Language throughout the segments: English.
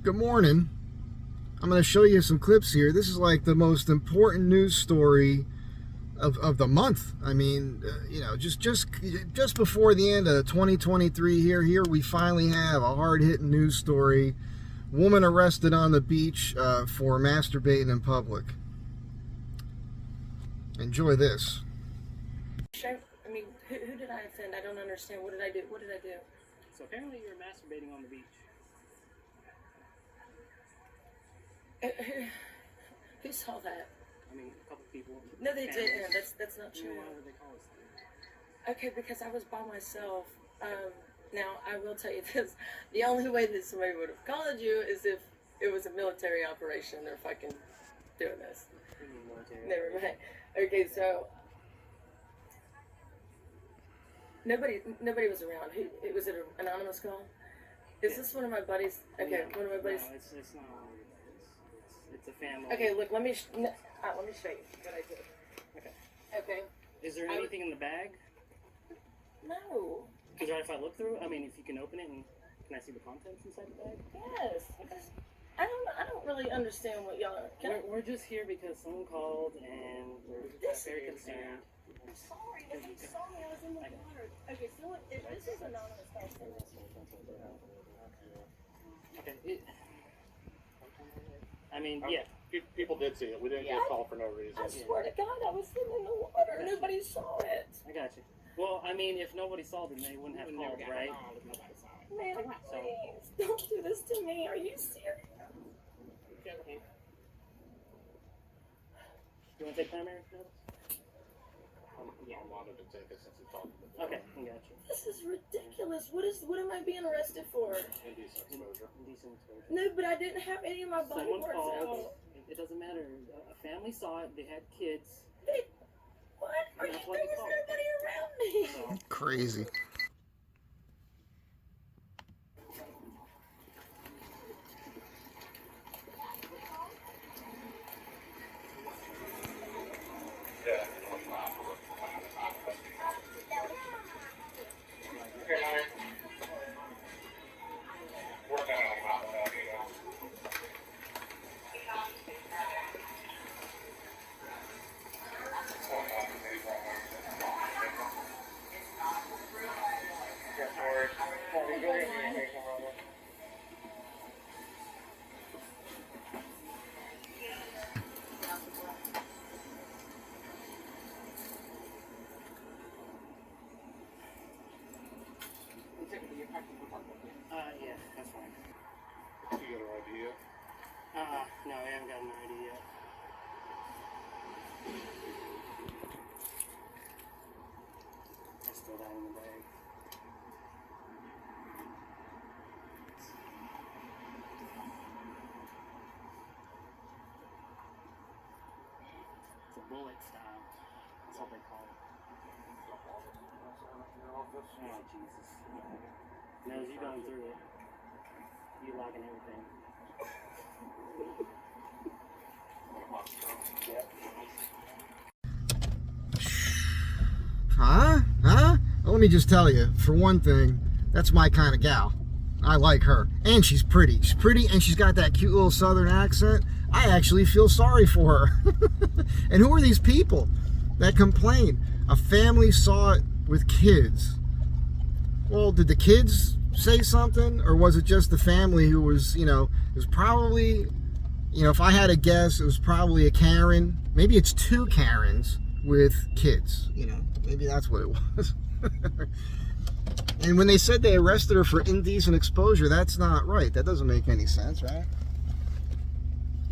Good morning. I'm going to show you some clips here. This is like the most important news story of the month. I mean, you know, just before the end of 2023 here we finally have a hard-hitting news story. Woman arrested on the beach for masturbating in public. Enjoy this. I mean, who did I offend? I don't understand. What did I do? What did I do? So apparently you're masturbating on the beach. Who saw that? I mean, a couple people. No, they families. didn't. That's not true. Why would they call us that? Okay, because I was by myself. Now, I will tell you this. The only way that somebody would have called you is if it was a military operation. They're fucking doing this. Never mind. Okay, so nobody was around. Was it an anonymous call? Is this one of my buddies? Okay, No, one of my buddies. No, it's not one of your buddies. It's a family. Okay, look, let me show you what I did. Okay. Is there anything in the bag? No. Is it if I look through? I mean, if you can open it and can I see the contents inside the bag? Yes. I don't really understand what y'all are. We're just here because someone called and we're very concerned. I'm sorry. If you saw me, I was in the water. Okay, so if this is anonymous, I'll say this. Okay. I mean, yeah. People did see it. We didn't get a call for no reason. I swear to God, I was sitting in the water. Nobody saw it. I got you. Well, I mean, if nobody saw them, they wouldn't have called, right? Man, please, don't do this to me. Are you serious? You want to take primary notes? Yeah, I wanted to take it since you talked about it. Okay, I got you. This is ridiculous. What am I being arrested for? Indecent exposure. Indecent exposure. No, but I didn't have any of my body Someone parts called. out. It doesn't matter. A family saw it. They had kids. What? There That's was why you called. nobody around me. So, Crazy. yeah, that's fine. You got an idea? No, I haven't got an ID yet. I still got it in the bag. It's a bullet style. That's what they call it. Oh, Jesus. Knows you going through it. You locking everything. Huh? Well, let me just tell you, for one thing, that's my kind of gal. I like her. And she's pretty. She's pretty and she's got that cute little southern accent. I actually feel sorry for her. And who are these people that complain? A family saw it with kids. Well, did the kids say something? Or was it just the family who was, you know, it was probably, you know, if I had to guess, it was probably a Karen. Maybe it's two Karens with kids, you know. Maybe that's what it was. And when they said they arrested her for indecent exposure, that's not right. That doesn't make any sense, right?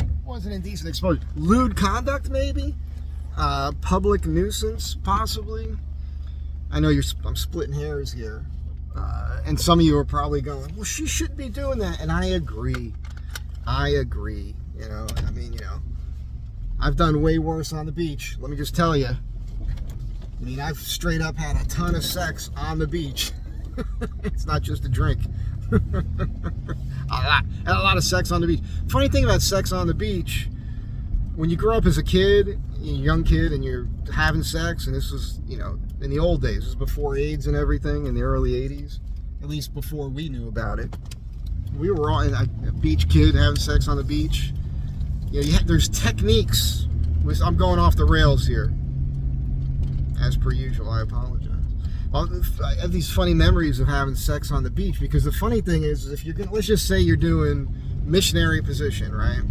It wasn't indecent exposure. Lewd conduct, maybe? Public nuisance, possibly? I know I'm splitting hairs here. And some of you are probably going, well, she shouldn't be doing that. And I agree. You know, I mean, you know, I've done way worse on the beach. Let me just tell you. I mean, I've straight up had a ton of sex on the beach. It's not just a drink. a lot of sex on the beach. Funny thing about sex on the beach, when you grow up as a kid, a young kid, and you're having sex, and this was, you know, in the old days, this was before AIDS and everything, in the early 80s, at least before we knew about it. we were all a beach kid having sex on the beach. There's techniques. I'm going off the rails here. As per usual, I apologize. Well, I have these funny memories of having sex on the beach, because the funny thing is if you're gonna, let's just say you're doing missionary position, right?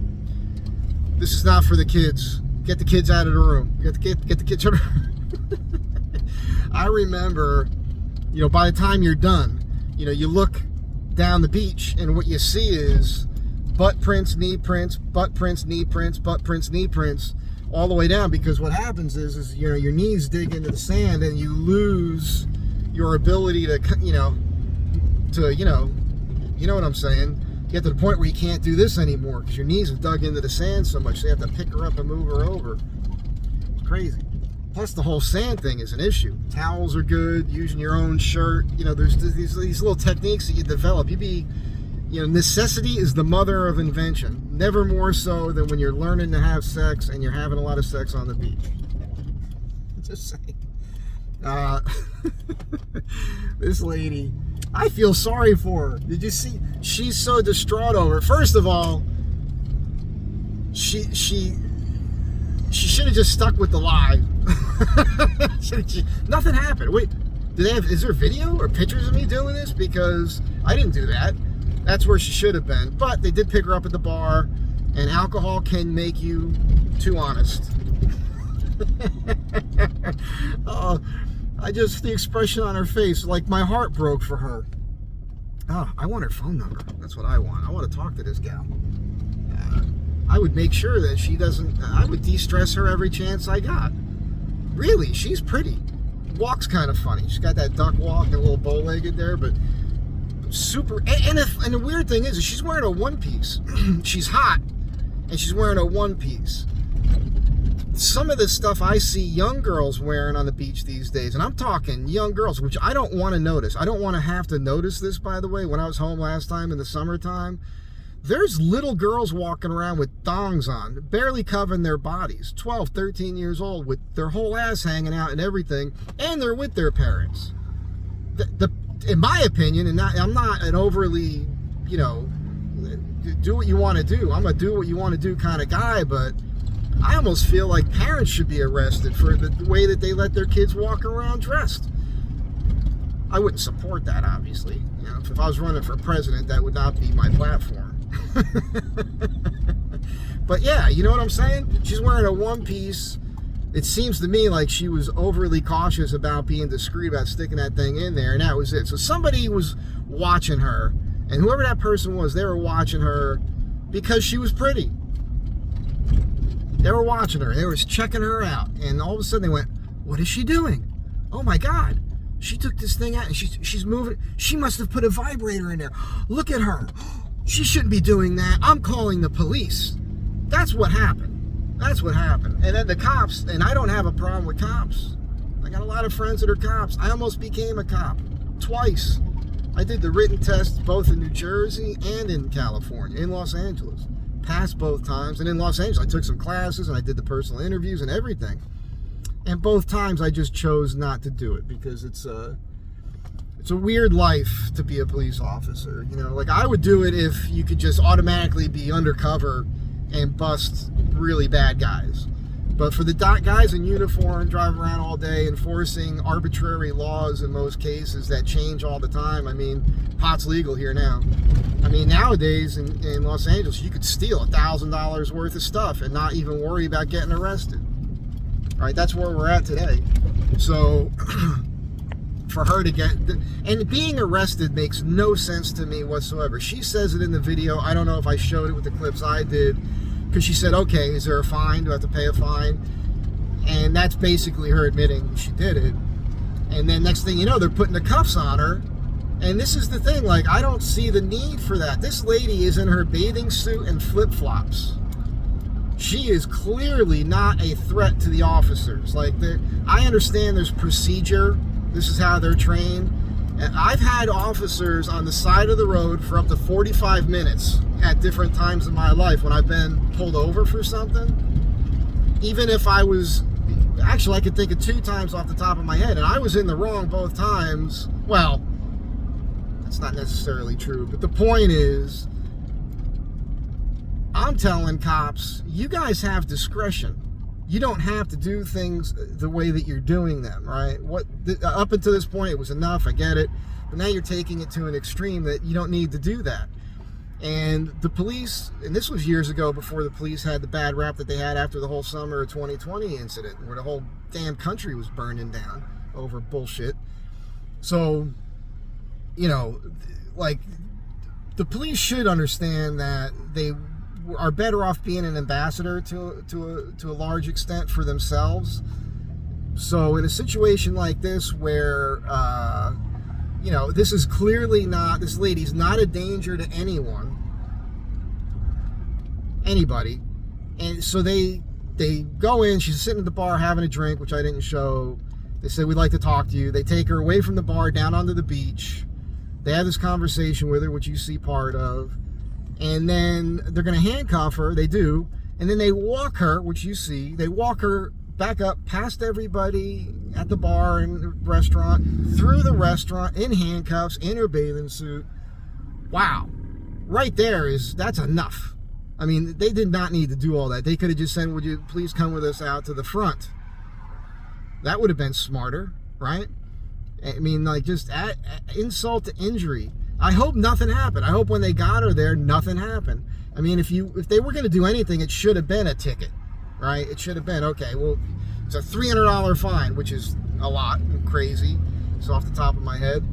This is not for the kids. Get the kids out of the room. Get the kids out of the room. I remember, by the time you're done, you look down the beach and what you see is butt prints, knee prints, butt prints, knee prints, butt prints, knee prints, all the way down, because what happens is your knees dig into the sand and you lose your ability to you know what I'm saying. You get to the point where you can't do this anymore because your knees have dug into the sand so much, so you have to pick her up and move her over. It's crazy. Plus the whole sand thing is an issue. Towels are good, using your own shirt. There's these little techniques that you develop. Necessity is the mother of invention. Never more so than when you're learning to have sex and you're having a lot of sex on the beach. Just saying. This lady, I feel sorry for her. Did you see? She's so distraught over it. First of all, she should have just stuck with the lie. Nothing happened. Wait, is there video or pictures of me doing this? Because I didn't do that. That's where she should have been. But they did pick her up at the bar, and alcohol can make you too honest. The expression on her face, like my heart broke for her. I want her phone number. That's what I want. I want to talk to this gal. I would make sure that she doesn't, I would de-stress her every chance I got. Really, she's pretty. Walks kind of funny. She's got that duck walk and a little bow-legged there, but super. And the weird thing is she's wearing a one-piece. She's hot, and she's wearing a one-piece. Some of the stuff I see young girls wearing on the beach these days, and I'm talking young girls, which I don't want to notice. I don't want to have to notice this, by the way. When I was home last time in the summertime, there's little girls walking around with thongs on, barely covering their bodies, 12, 13 years old, with their whole ass hanging out and everything, and they're with their parents. In my opinion, and I'm not an overly, do what you want to do. I'm a do what you want to do kind of guy, but I almost feel like parents should be arrested for the way that they let their kids walk around dressed. I wouldn't support that, obviously. If I was running for president, that would not be my platform. But yeah, you know what I'm saying? She's wearing a one-piece. It seems to me like she was overly cautious about being discreet about sticking that thing in there, and that was it. So somebody was watching her, and whoever that person was, they were watching her because she was pretty. They were watching her. They were checking her out. And all of a sudden they went, what is she doing? Oh my God. She took this thing out and she's moving. She must have put a vibrator in there. Look at her. She shouldn't be doing that. I'm calling the police. That's what happened. That's what happened. And then the cops, and I don't have a problem with cops. I got a lot of friends that are cops. I almost became a cop twice. I did the written test both in New Jersey and in California, in Los Angeles. Passed both times, and in Los Angeles I took some classes and I did the personal interviews and everything, and both times I just chose not to do it because it's a weird life to be a police officer. Like I would do it if you could just automatically be undercover and bust really bad guys, but for the guys in uniform driving around all day enforcing arbitrary laws in most cases that change all the time. I mean, pot's legal here now. I mean, nowadays in Los Angeles, you could steal $1,000 worth of stuff and not even worry about getting arrested. All right, that's where we're at today. So, for her to get... And being arrested makes no sense to me whatsoever. She says it in the video. I don't know if I showed it with the clips I did. Because she said, okay, is there a fine? Do I have to pay a fine? And that's basically her admitting she did it. And then next thing you know, they're putting the cuffs on her. And this is the thing, like, I don't see the need for that. This lady is in her bathing suit and flip-flops. She is clearly not a threat to the officers. Like, I understand there's procedure. This is how they're trained. And I've had officers on the side of the road for up to 45 minutes at different times in my life when I've been pulled over for something. Even if I was... Actually, I could think of 2 times off the top of my head, and I was in the wrong both times. Well... It's not necessarily true, but the point is, I'm telling cops, you guys have discretion. You don't have to do things the way that you're doing them, right? Up until this point, it was enough. I get it. But now you're taking it to an extreme that you don't need to do that. And the police, and this was years ago before the police had the bad rap that they had after the whole summer of 2020 incident, where the whole damn country was burning down over bullshit. So, you know, like, the police should understand that they are better off being an ambassador to a large extent for themselves. So in a situation like this where, you know, this is clearly not, this lady's not a danger to anybody. And so they go in, she's sitting at the bar having a drink, which I didn't show. They say, we'd like to talk to you. They take her away from the bar down onto the beach. They have this conversation with her, which you see part of. And then they're going to handcuff her. They do. And then they walk her, which you see. They walk her back up past everybody at the bar and the restaurant, through the restaurant, in handcuffs, in her bathing suit. Wow. Right there that's enough. I mean, they did not need to do all that. They could have just said, would you please come with us out to the front? That would have been smarter, right? I mean, like, just insult to injury. I hope nothing happened. I hope when they got her there, nothing happened. I mean, if they were going to do anything, it should have been a ticket, right? It should have been, okay, well, it's a $300 fine, which is a lot and crazy. It's off the top of my head.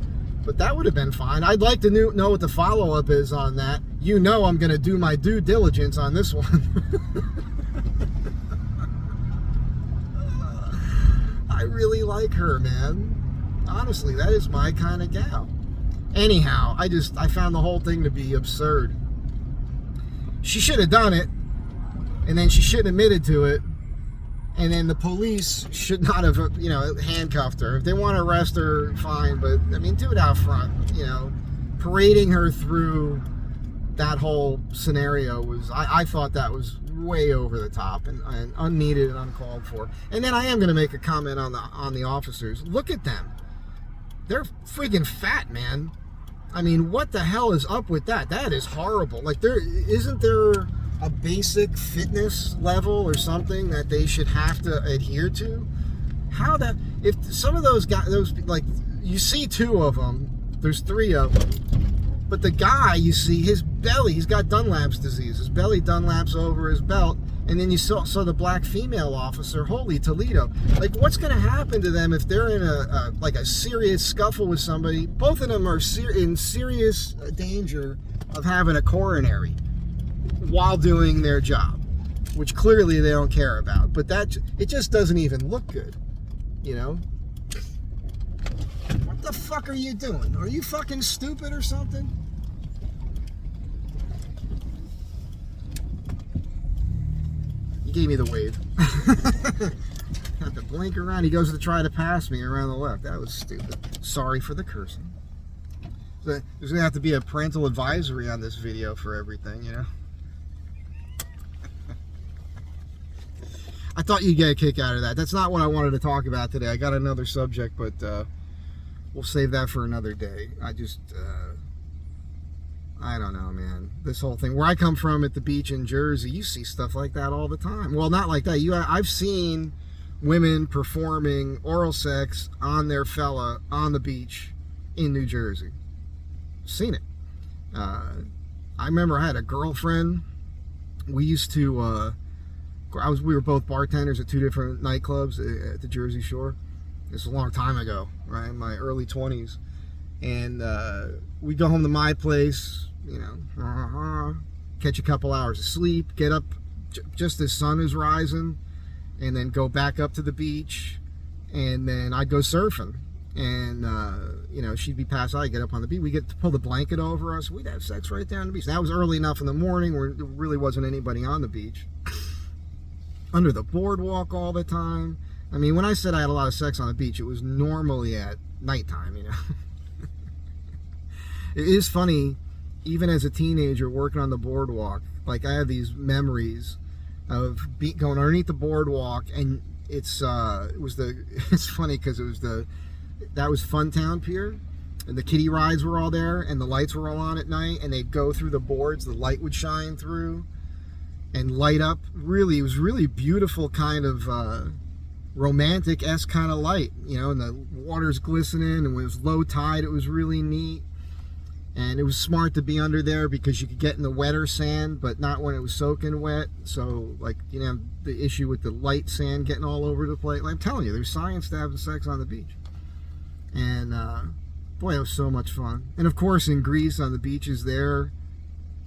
But that would have been fine. I'd like to know what the follow-up is on that. You know I'm going to do my due diligence on this one. I really like her, man. Honestly, that is my kind of gal. Anyhow, I found the whole thing to be absurd. She should have done it, and then she shouldn't have admitted to it, and then the police should not have, you know, handcuffed her. If they want to arrest her, fine, but, I mean, do it out front, you know. Parading her through that whole scenario was, I thought that was way over the top and unneeded and uncalled for. And then I am going to make a comment on the officers. Look at them. They're friggin' fat, man. I mean, what the hell is up with that? That is horrible. Like, isn't there a basic fitness level or something that they should have to adhere to? If some of those guys, like, you see two of them, there's three of them, but the guy, you see his belly, he's got Dunlap's disease. His belly Dunlaps over his belt. And then you saw the black female officer, holy Toledo. Like, what's going to happen to them if they're in a serious scuffle with somebody? Both of them are in serious danger of having a coronary while doing their job, which clearly they don't care about. But it just doesn't even look good, you know? What the fuck are you doing? Are you fucking stupid or something? He gave me the wave. Had to blink around. He goes to try to pass me around the left. That was stupid. Sorry for the cursing. There's going to have to be a parental advisory on this video for everything, you know? I thought you'd get a kick out of that. That's not what I wanted to talk about today. I got another subject, but we'll save that for another day. I don't know, man. This whole thing. Where I come from at the beach in Jersey, you see stuff like that all the time. Well, not like that. I've seen women performing oral sex on their fella on the beach in New Jersey. Seen it. I remember I had a girlfriend. We used to, we were both bartenders at two different nightclubs at the Jersey Shore. This was a long time ago, right? In my early 20s. And we'd go home to my place, you know, catch a couple hours of sleep, get up just as sun is rising, and then go back up to the beach, and then I'd go surfing. And, you know, she'd be passed out, I'd get up on the beach, we'd get to pull the blanket over us, we'd have sex right there on the beach. That was early enough in the morning where there really wasn't anybody on the beach. Under the boardwalk all the time. I mean, when I said I had a lot of sex on the beach, it was normally at nighttime, you know. It is funny, even as a teenager working on the boardwalk, like I have these memories of going underneath the boardwalk, and it's funny because that was Funtown Pier, And the kiddie rides were all there, and the lights were all on at night, and they'd go through the boards, the light would shine through and light up. Really, it was really beautiful, kind of romantic-esque kind of light, you know, and the water's glistening, and when it was low tide, it was really neat. And it was smart to be under there because you could get in the wetter sand, but not when it was soaking wet. So, like, you know, the issue with the light sand getting all over the place. Like, I'm telling you, there's science to having sex on the beach. And, boy, it was so much fun. And, of course, in Greece, on the beaches there,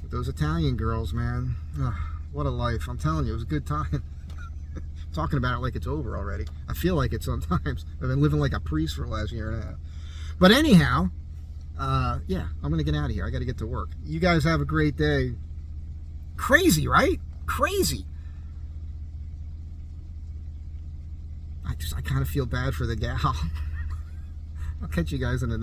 with those Italian girls, man. Ugh, what a life. I'm telling you, it was a good time. Talking about it like it's over already. I feel like it sometimes. I've been living like a priest for the last year and a half. But anyhow, yeah, I'm going to get out of here. I got to get to work. You guys have a great day. Crazy, right? Crazy. I kind of feel bad for the gal. I'll catch you guys in the next